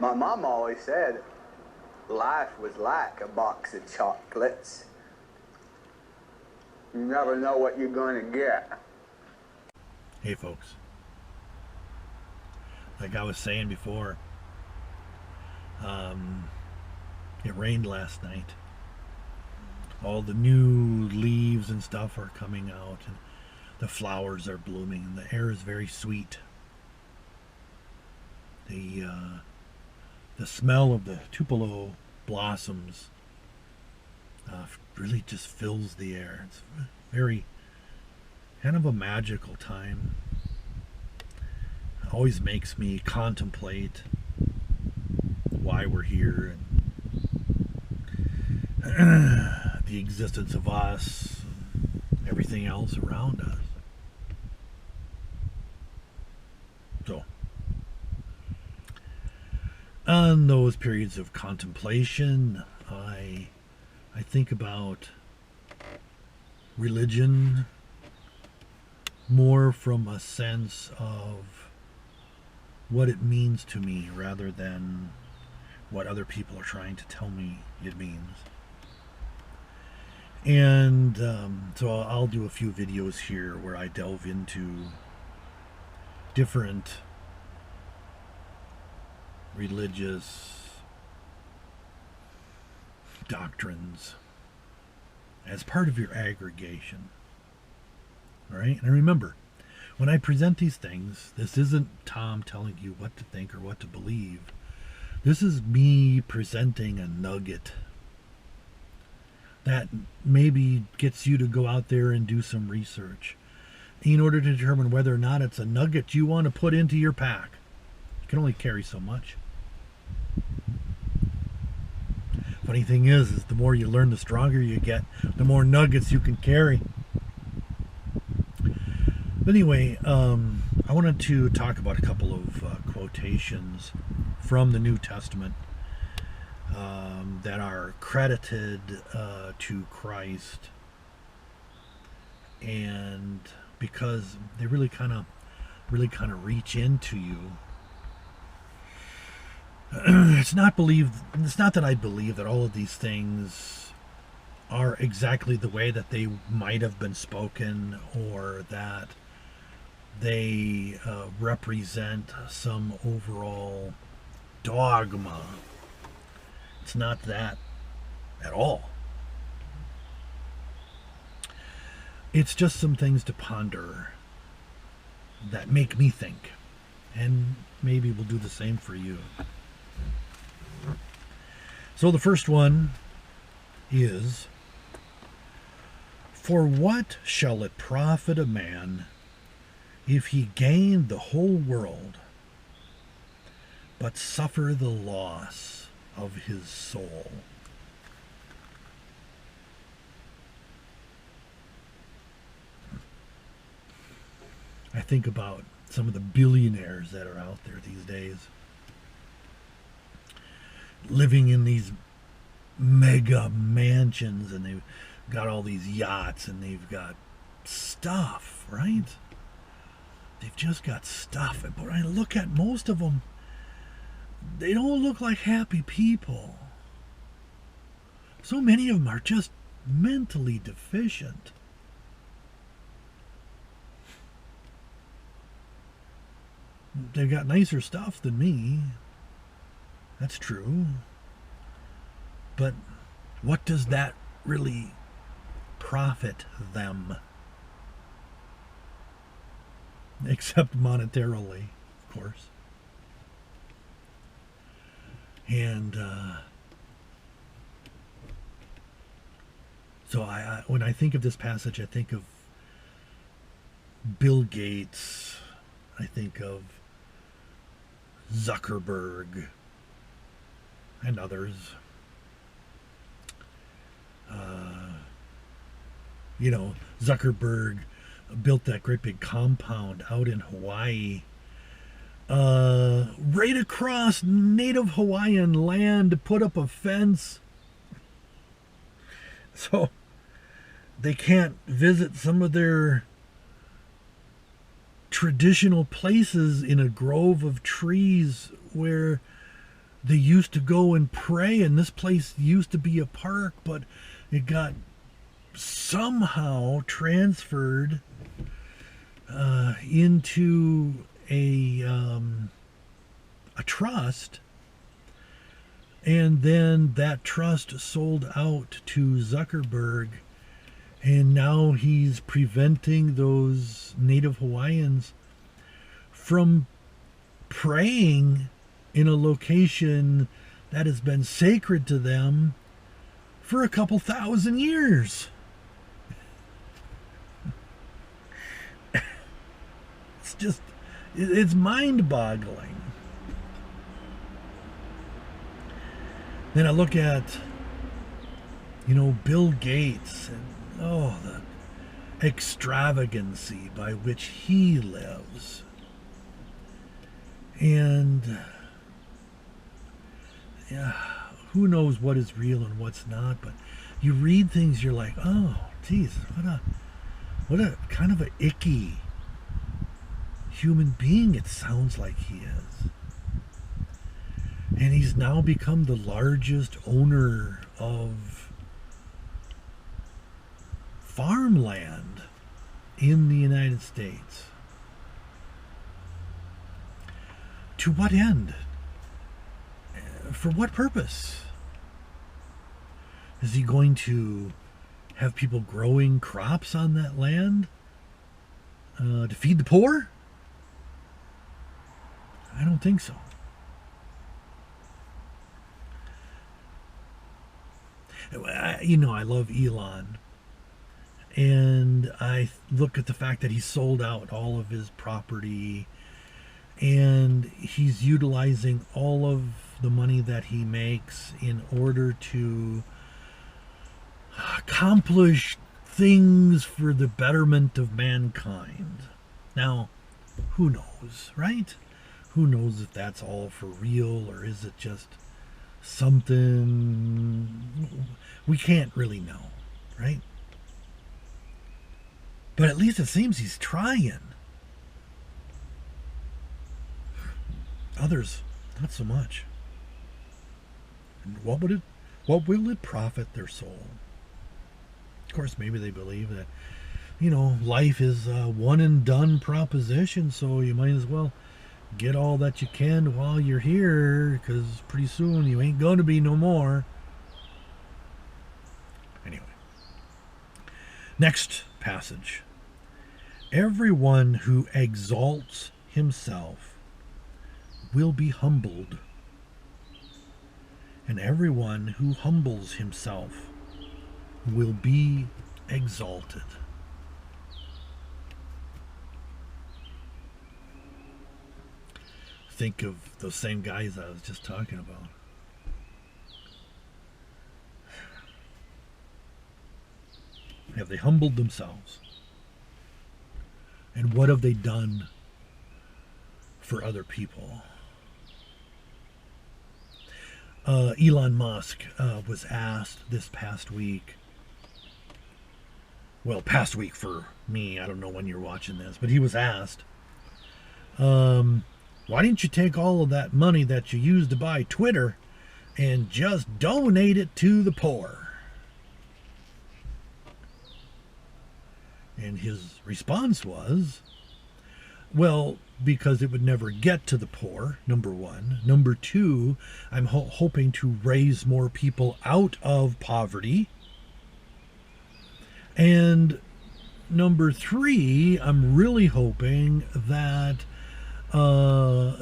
My mom always said life was like a box of chocolates. You never know what you're going to get. Hey folks, like I was saying before, it rained last night. All the new leaves and stuff are coming out, and the flowers are blooming, and the air is very sweet. The smell of the tupelo blossoms really just fills the air. It's very kind of a magical time. It always makes me contemplate why we're here and the existence of us, and everything else around us. So, on those periods of contemplation, I think about religion more from a sense of what it means to me rather than what other people are trying to tell me it means. And so I'll do a few videos here where I delve into different religious doctrines as part of your aggregation. All right? And remember, when I present these things, this isn't Tom telling you what to think or what to believe. This is me presenting a nugget that maybe gets you to go out there and do some research in order to determine whether or not it's a nugget you want to put into your pack. You can only carry so much. Funny thing is the more you learn, the stronger you get, the more nuggets you can carry. But anyway, I wanted to talk about a couple of quotations from the New Testament that are credited to Christ, and because they really kind of reach into you. It's not that I believe that all of these things are exactly the way that they might have been spoken, or that they represent some overall dogma. It's not that at all. It's just some things to ponder that make me think, and maybe we'll do the same for you. So the first one is, "For what shall it profit a man if he gain the whole world, but suffer the loss of his soul?" I think about some of the billionaires that are out there these days, living in these mega mansions, and they've got all these yachts, and they've got stuff, right? They've just got stuff. But when I look at most of them, they don't look like happy people. So many of them are just mentally deficient. They've got nicer stuff than me. That's true. But what does that really profit them? Except monetarily, of course. And so when I think of this passage, I think of Bill Gates. I think of Zuckerberg and others. Zuckerberg built that great big compound out in Hawaii, right across native Hawaiian land, to put up a fence so they can't visit some of their traditional places in a grove of trees where they used to go and pray, and this place used to be a park, but it got somehow transferred into a trust, and then that trust sold out to Zuckerberg, and now he's preventing those Native Hawaiians from praying in a location that has been sacred to them for a couple thousand years. It's just, it's mind-boggling. Then I look at, Bill Gates and, the extravagancy by which he lives. And, who knows what is real and what's not, but you read things, you're like, oh, geez, what a kind of a icky human being it sounds like he is. And he's now become the largest owner of farmland in the United States. To what end? For what purpose? Is he going to have people growing crops on that land to feed the poor? I don't think so. I love Elon. And I look at the fact that he sold out all of his property, and he's utilizing all of the money that he makes in order to accomplish things for the betterment of mankind. Now, who knows, right? Who knows if that's all for real, or is it just something we can't really know, right? But at least it seems he's trying. Others, not so much. And what will it profit their soul? Of course, maybe they believe that, life is a one and done proposition, so you might as well get all that you can while you're here, because pretty soon you ain't going to be no more. Anyway. Next passage. Everyone who exalts himself will be humbled, and everyone who humbles himself will be exalted. Think of those same guys I was just talking about. Have they humbled themselves? And what have they done for other people? Elon Musk was asked this past week. Well, past week for me. I don't know when you're watching this, but he was asked, why didn't you take all of that money that you used to buy Twitter and just donate it to the poor? And his response was, well, because it would never get to the poor, number one. Number two, I'm hoping to raise more people out of poverty. And number three, I'm really hoping that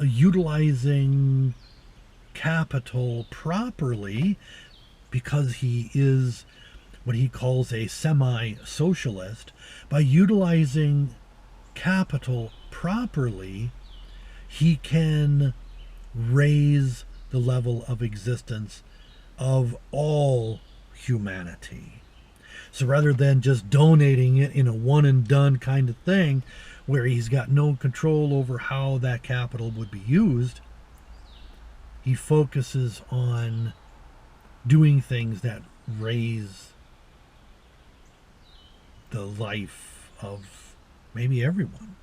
utilizing capital properly, because he is what he calls a semi-socialist, by utilizing capital properly, he can raise the level of existence of all humanity. So rather than just donating it in a one and done kind of thing, where he's got no control over how that capital would be used, he focuses on doing things that raise the life of maybe everyone.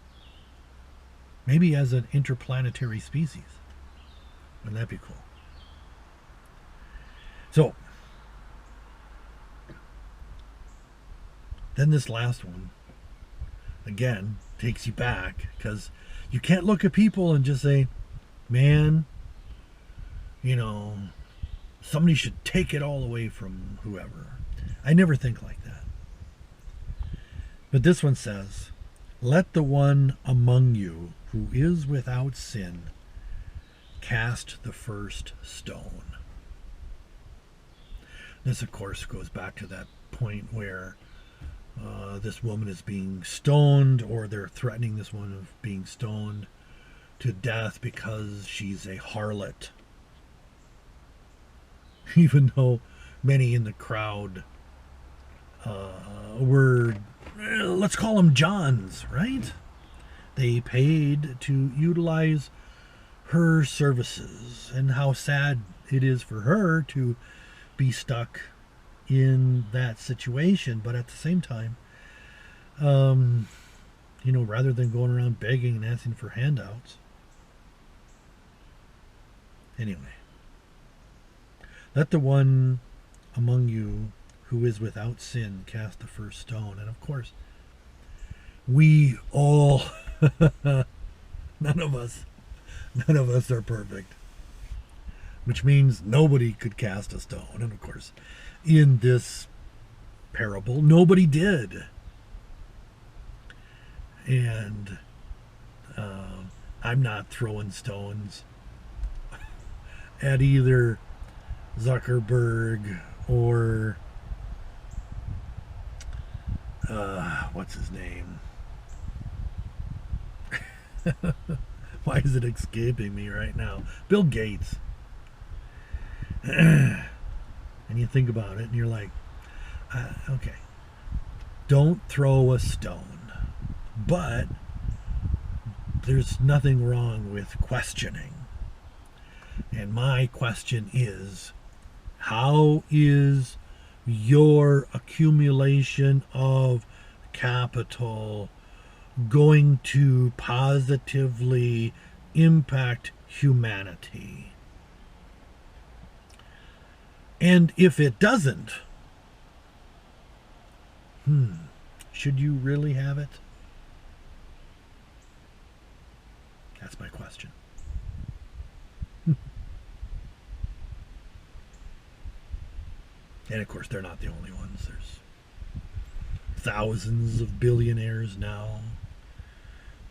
Maybe as an interplanetary species. Wouldn't that be cool? So, then this last one, again, takes you back because you can't look at people and just say, man, you know, somebody should take it all away from whoever. I never think like that. But this one says, let the one among you who is without sin cast the first stone. This, of course, goes back to that point where this woman is being stoned, or they're threatening this woman of being stoned to death because she's a harlot. Even though many in the crowd were, let's call them Johns, right? They paid to utilize her services, and how sad it is for her to be stuck in that situation. But at the same time, rather than going around begging and asking for handouts. Anyway, let the one among you who is without sin cast the first stone. And of course, we all, none of us are perfect, which means nobody could cast a stone. And of course, in this parable, nobody did. And I'm not throwing stones at either Zuckerberg or what's his name? Why is it escaping me right now? Bill Gates. And you think about it and you're like, okay, don't throw a stone. But there's nothing wrong with questioning. And my question is, how is your accumulation of capital going to positively impact humanity? And if it doesn't, should you really have it? That's my question. And of course, they're not the only ones. There's thousands of billionaires now.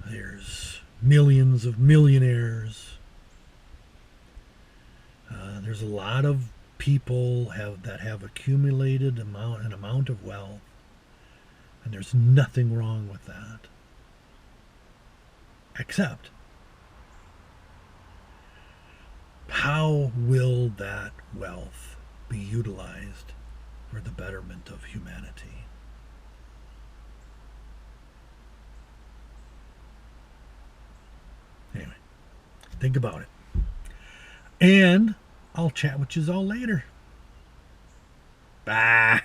There's millions of millionaires. There's a lot of people that have accumulated an amount of wealth, and there's nothing wrong with that. Except, how will that wealth be utilized for the betterment of humanity? Anyway, think about it. And I'll chat with you all later. Bye.